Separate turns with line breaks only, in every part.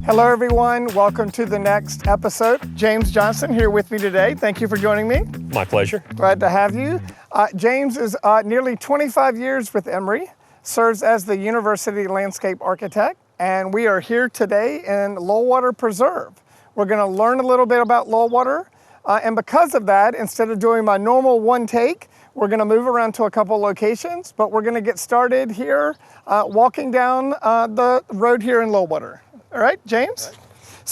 Hello everyone, welcome to the next episode. James Johnson here with me today. Thank you for joining me.
My pleasure.
Glad to have you. James is nearly 25 years with Emory, serves as the university landscape architect, and we are here today in Lullwater Preserve. We're going to learn a little bit about Lullwater, and because of that, instead of doing my normal one take, we're going to move around to a couple locations, but we're going to get started here walking down the road here in Lullwater. All right, James?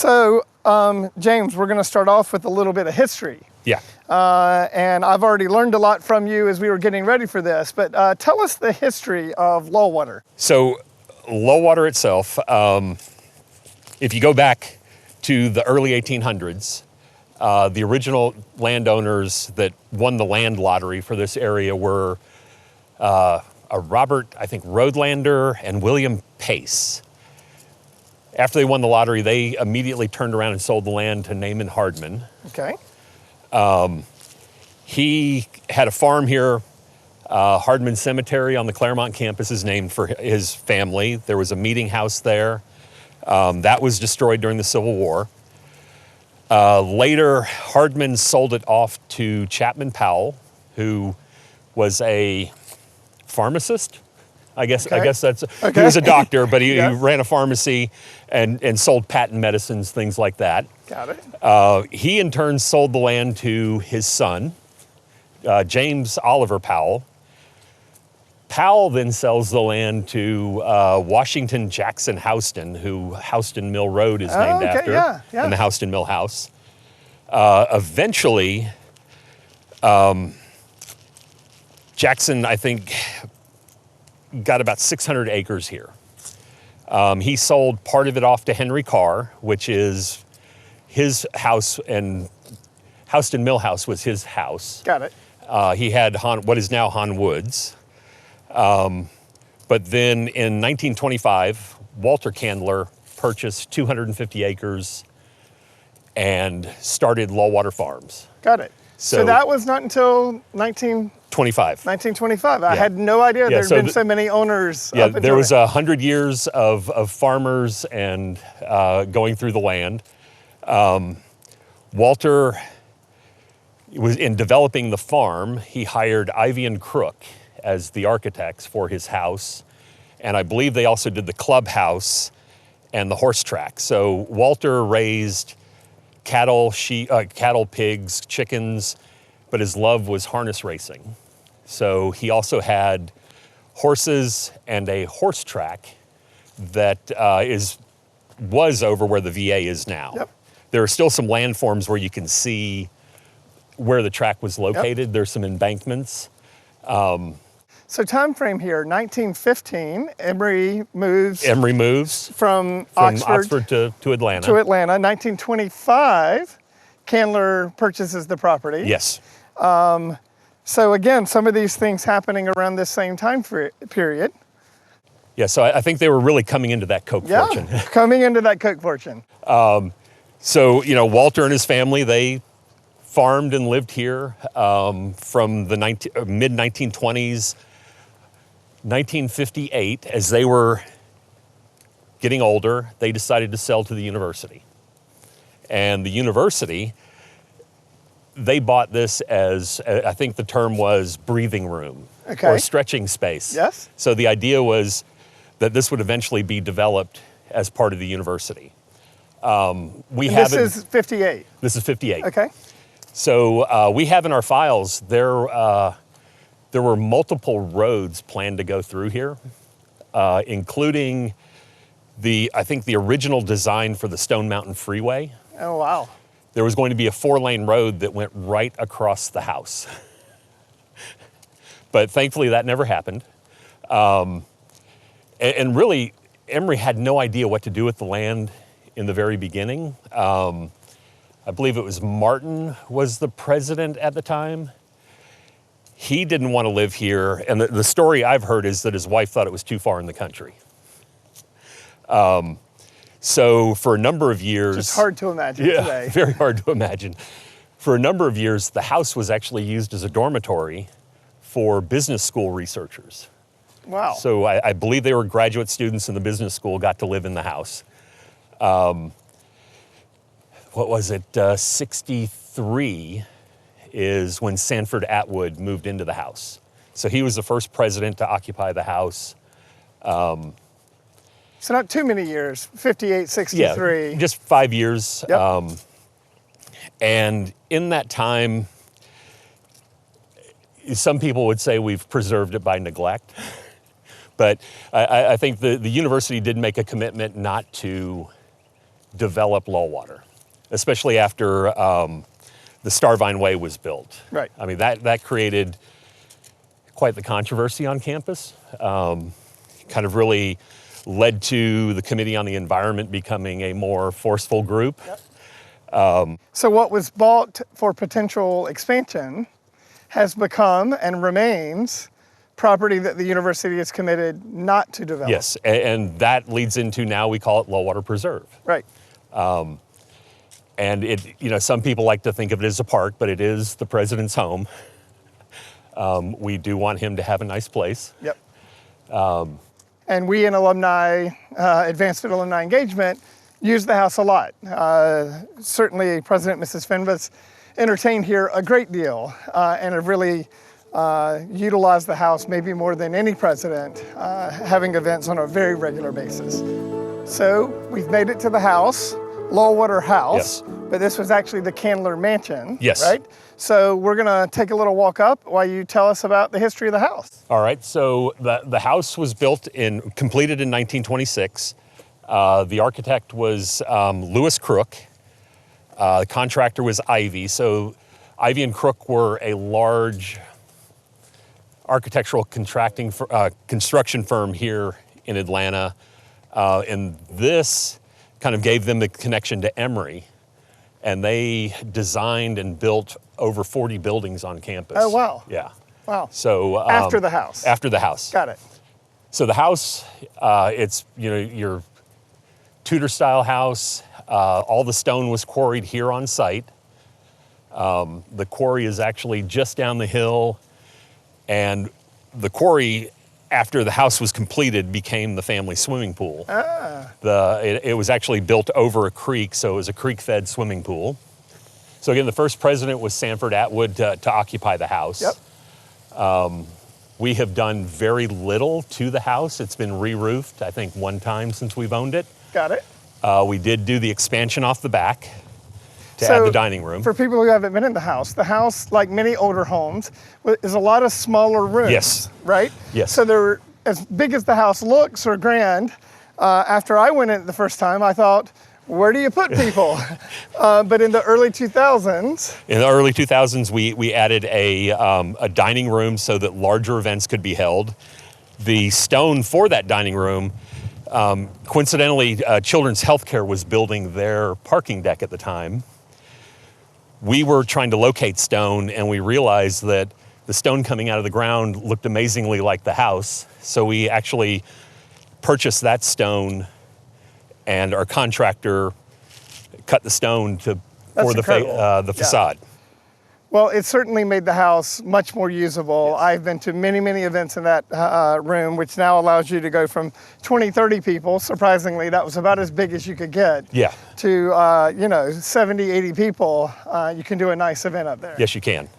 All right. So, James, we're going to start off with a little bit of history.
Yeah.
And I've already learned a lot from you as we were getting ready for this, but tell us the history of Lullwater.
So, Lullwater itself, if you go back to the early 1800s, the original landowners that won the land lottery for this area were a Robert, I think, Roadlander and William Pace. After they won the lottery, they immediately turned around and sold the land to Naaman Hardman.
Okay.
He had a farm here. Hardman Cemetery on the Claremont campus is named for his family. There was a meeting house there. That was destroyed during the Civil War. Later, Hardman sold it off to Chapman Powell, who was a pharmacist. I guess that's, okay. He was a doctor, but he ran a pharmacy and sold patent medicines, things like that.
Got it.
He in turn sold the land to his son, James Oliver Powell. Powell then sells the land to Washington Jackson Houston, who Houston Mill Road is named after, and the Houston Mill House. Eventually, Jackson, I think, got about 600 acres here. He sold part of it off to Henry Carr, which is his house, and Houston Mill House was his house.
Got it.
He had what is now Hahn Woods. But then in 1925, Walter Candler purchased 250 acres and started Lullwater Farms.
Got it. So that was not until 1925. I had no idea there had been so many owners.
Yeah, there was 100 years of farmers and going through the land. Walter was in developing the farm. He hired Ivy and Crook as the architects for his house, and I believe they also did the clubhouse and the horse track. So Walter raised cattle, pigs, chickens, but his love was harness racing. So he also had horses and a horse track that was over where the VA is now.
Yep.
There are still some landforms where you can see where the track was located. Yep. There's some embankments.
So time frame here, 1915, Emory moves from Oxford
to Atlanta.
1925, Candler purchases the property.
Yes.
So again, some of these things happening around this same time period.
Yeah, so I think they were really coming into that Coke fortune.
Coming into that Coke fortune.
So, Walter and his family, they farmed and lived here from the mid-1920s. 1958, as they were getting older, they decided to sell to the university. And the university, they bought this as, I think the term was breathing room or stretching space.
Yes.
So the idea was that this would eventually be developed as part of the university.
This is 58.
This is 58.
Okay.
So we have in our files, there were multiple roads planned to go through here, including I think the original design for the Stone Mountain Freeway.
Oh, wow.
There was going to be a 4-lane road that went right across the house. But thankfully that never happened. And really, Emory had no idea what to do with the land in the very beginning. I believe it was Martin was the president at the time. He didn't want to live here, and the story I've heard is that his wife thought it was too far in the country. So for a number of years...
It's hard to imagine today.
Very hard to imagine. For a number of years, the house was actually used as a dormitory for business school researchers.
Wow.
So I believe they were graduate students in the business school got to live in the house. What was it? 63 is when Sanford Atwood moved into the house. So he was the first president to occupy the house.
So not too many years, 58, 63.
Yeah, just 5 years.
Yep.
And in that time, some people would say we've preserved it by neglect. But I think the university did make a commitment not to develop Lullwater, especially after the Starvine Way was built.
Right.
I mean, that created quite the controversy on campus. Kind of really led to the Committee on the Environment becoming a more forceful group.
Yep. So what was bought for potential expansion has become and remains property that the university is committed not to develop.
Yes, and that leads into now we call it Lullwater Preserve.
Right.
And some people like to think of it as a park, but it is the president's home. We do want him to have a nice place.
Yep. And we in alumni, advanced alumni engagement, use the house a lot. Certainly President and Mrs. Fenves entertained here a great deal and have really utilized the house maybe more than any president, having events on a very regular basis. So we've made it to the house, Lullwater House,
yes.
But this was actually the Candler Mansion,
yes.
Right? So we're gonna take a little walk up while you tell us about the history of the house.
All right, so the house was completed in 1926. The architect was Lewis Crook. The contractor was Ivy. So Ivy and Crook were a large architectural construction firm here in Atlanta. And this kind of gave them the connection to Emory. And they designed and built over 40 buildings on campus.
Oh, wow.
Yeah.
Wow.
So
after the house.
After the house.
Got it.
So the house, it's your Tudor style house. All the stone was quarried here on site. The quarry is actually just down the hill, and the quarry, after the house was completed, became the family swimming pool. It was actually built over a creek, so it was a creek-fed swimming pool. So again, the first president was Sanford Atwood to occupy the house.
Yep.
We have done very little to the house. It's been re-roofed, I think, one time since we've owned it.
Got it.
We did do the expansion off the back to add the dining room.
For people who haven't been in the house, like many older homes, is a lot of smaller rooms.
Yes.
Right?
Yes.
So they're as big as the house looks or grand. After I went in the first time, I thought, where do you put people? But in the early 2000s.
In the early 2000s, we added a dining room so that larger events could be held. The stone for that dining room, coincidentally, Children's Healthcare was building their parking deck at the time. We were trying to locate stone, and we realized that the stone coming out of the ground looked amazingly like the house. So we actually purchased that stone, and our contractor cut the stone for the facade.
Well, it certainly made the house much more usable.
Yes.
I've been to many, many events in that room, which now allows you to go from 20, 30 people. Surprisingly, that was about as big as you could get.
Yeah.
To 70, 80 people. You can do a nice event up there.
Yes, you can.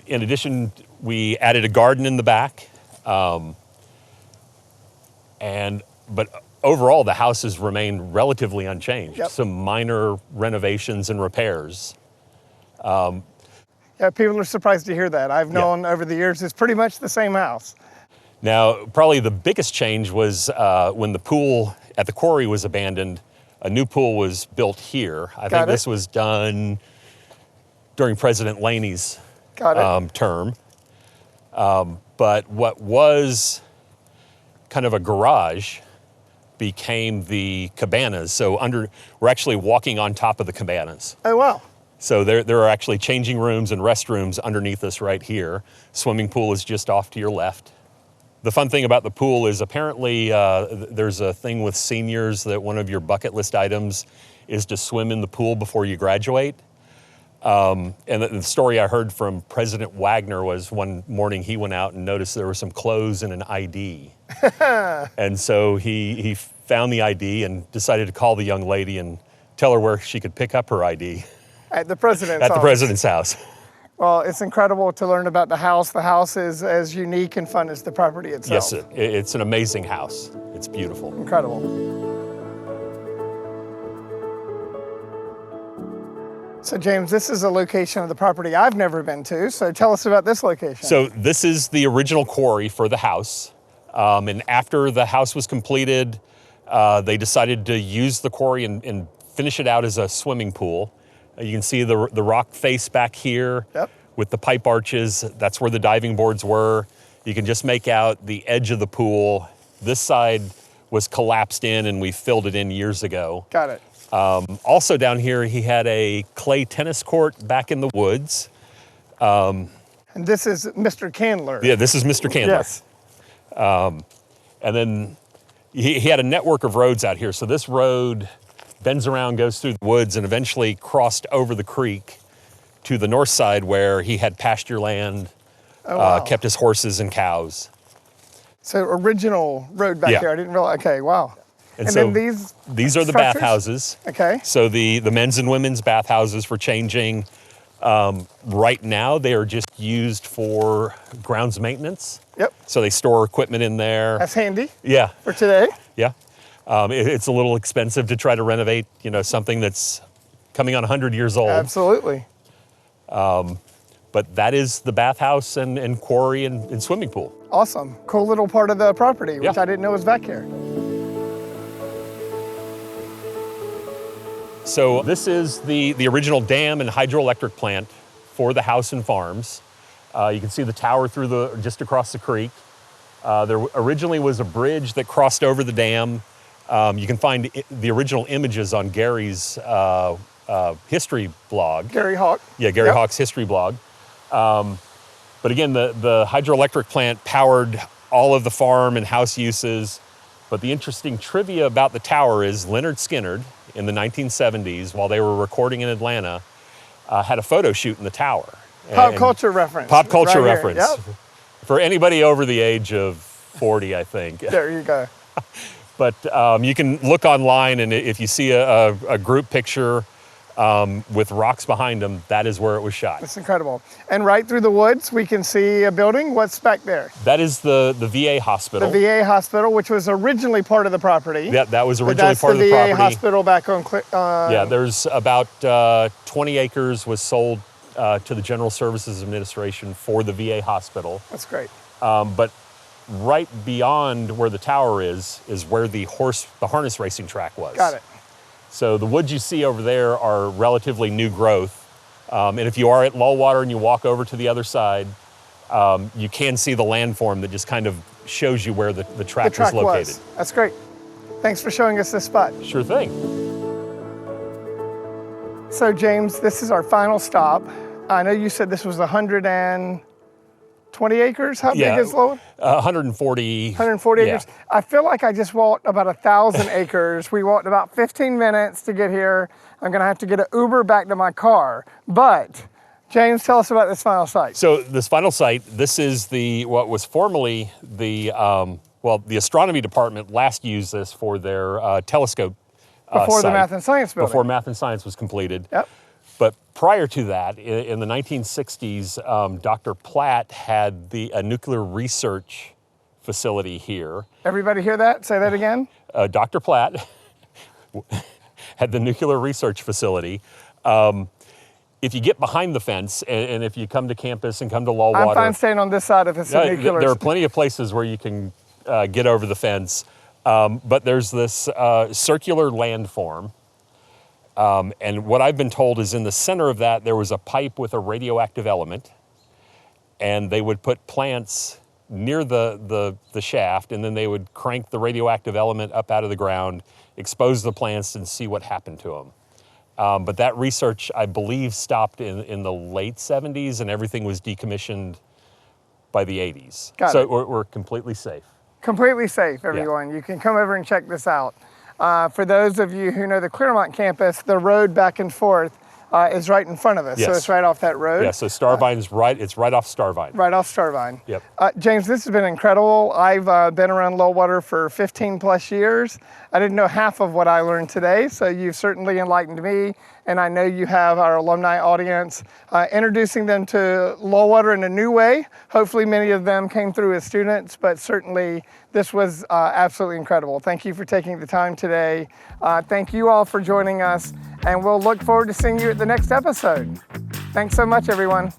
In addition, we added a garden in the back. But overall, the house has remained relatively unchanged.
Yep.
Some minor renovations and repairs.
Yeah, people are surprised to hear that. I've known over the years it's pretty much the same house.
Now, probably the biggest change was when the pool at the quarry was abandoned, a new pool was built here. I think this was done during President Laney's term. But what was kind of a garage became the cabanas. So we're actually walking on top of the cabanas.
Oh, wow.
So there are actually changing rooms and restrooms underneath us right here. Swimming pool is just off to your left. The fun thing about the pool is apparently there's a thing with seniors that one of your bucket list items is to swim in the pool before you graduate. And the story I heard from President Wagner was one morning he went out and noticed there were some clothes and an ID. And so he found the ID and decided to call the young lady and tell her where she could pick up her ID.
At the president's
At the
office.
president's house.
Well, it's incredible to learn about the house. The house is as unique and fun as the property itself.
Yes, it's an amazing house. It's beautiful.
Incredible. So James, this is a location of the property I've never been to, so tell us about this location.
So this is the original quarry for the house. And after the house was completed, they decided to use the quarry and finish it out as a swimming pool. You can see the rock face back here.
Yep.
With the pipe arches. That's where the diving boards were. You can just make out the edge of the pool. This side was collapsed in and we filled it in years ago.
Got it.
Also down here, he had a clay tennis court back in the woods.
And this is Mr. Candler.
Yeah, this is Mr. Candler.
Yes.
And then he had a network of roads out here. So this road bends around, goes through the woods, and eventually crossed over the creek to the north side where he had pasture land, kept his horses and cows.
So original road back here. I didn't realize. Okay, wow. And
so
then
these are the
structures?
bathhouses.
Okay.
So the men's and women's bathhouses for changing. Right now, they are just used for grounds maintenance.
Yep.
So they store equipment in there.
That's handy.
Yeah.
For today.
Yeah. It's a little expensive to try to renovate, something that's coming on 100 years old.
Absolutely.
But that is the bathhouse and quarry and swimming pool.
Awesome. Cool little part of the property, which
Yeah.
I didn't know was back here.
So this is the original dam and hydroelectric plant for the house and farms. You can see the tower just across the creek. There originally was a bridge that crossed over the dam. You can find the original images on Gary's history blog.
Gary Hawk.
Yeah, Gary Hawk's history blog. But again, the hydroelectric plant powered all of the farm and house uses. But the interesting trivia about the tower is Leonard Skinner in the 1970s, while they were recording in Atlanta, had a photo shoot in the tower.
Pop culture reference.
Pop culture
right
reference.
Yep.
For anybody over the age of 40, I think.
There you go.
But you can look online, and if you see a group picture with rocks behind them, that is where it was shot.
That's incredible. And right through the woods, we can see a building. What's back there?
That is the VA hospital.
The VA hospital, which was originally part of the property.
That was originally part of the
VA
property.
hospital back on.
Yeah, there's about 20 acres was sold to the General Services Administration for the VA hospital.
That's great.
But right beyond where the tower is where the harness racing track was.
Got it.
So the woods you see over there are relatively new growth. And if you are at Lullwater and you walk over to the other side, you can see the landform that just kind of shows you where the track was located.
That's great. Thanks for showing us this spot.
Sure thing.
So James, this is our final stop. I know you said this was 120 acres. How big is Lullwater?
140.
140 acres. I feel like I just walked about 1,000 acres. We walked about 15 minutes to get here. I'm gonna have to get an Uber back to my car. But James, tell us about this final site.
So this final site, this is what was formerly the astronomy department last used this for their telescope
Before the
site.
Math and Science building.
Before Math and Science was completed.
Yep.
But prior to that, in the 1960s, Dr. Platt had a nuclear research facility here.
Everybody hear that? Say that again.
Dr. Platt had the nuclear research facility. If you get behind the fence, and if you come to campus and come to Lullwater,
I'm fine staying on this side if it's a nuclear.
There are plenty of places where you can get over the fence. But there's this circular landform. And what I've been told is in the center of that, there was a pipe with a radioactive element. And they would put plants near the shaft, and then they would crank the radioactive element up out of the ground, expose the plants, and see what happened to them. But that research, I believe, stopped in the late 70s, and everything was decommissioned by the 80s. So we're completely safe.
Completely safe, everyone. You can come over and check this out. For those of you who know the Claremont campus, the road back and forth is right in front of us. So
Yes.
it's right off that road.
Yeah, so Starvine's it's right off Starvine.
Right off Starvine.
Yep.
James, this has been incredible. I've been around Lullwater for 15 plus years. I didn't know half of what I learned today, so you've certainly enlightened me, and I know you have our alumni audience, introducing them to Lullwater in a new way. Hopefully many of them came through as students, but certainly this was absolutely incredible. Thank you for taking the time today. Thank you all for joining us, and we'll look forward to seeing you at the next episode. Thanks so much, everyone.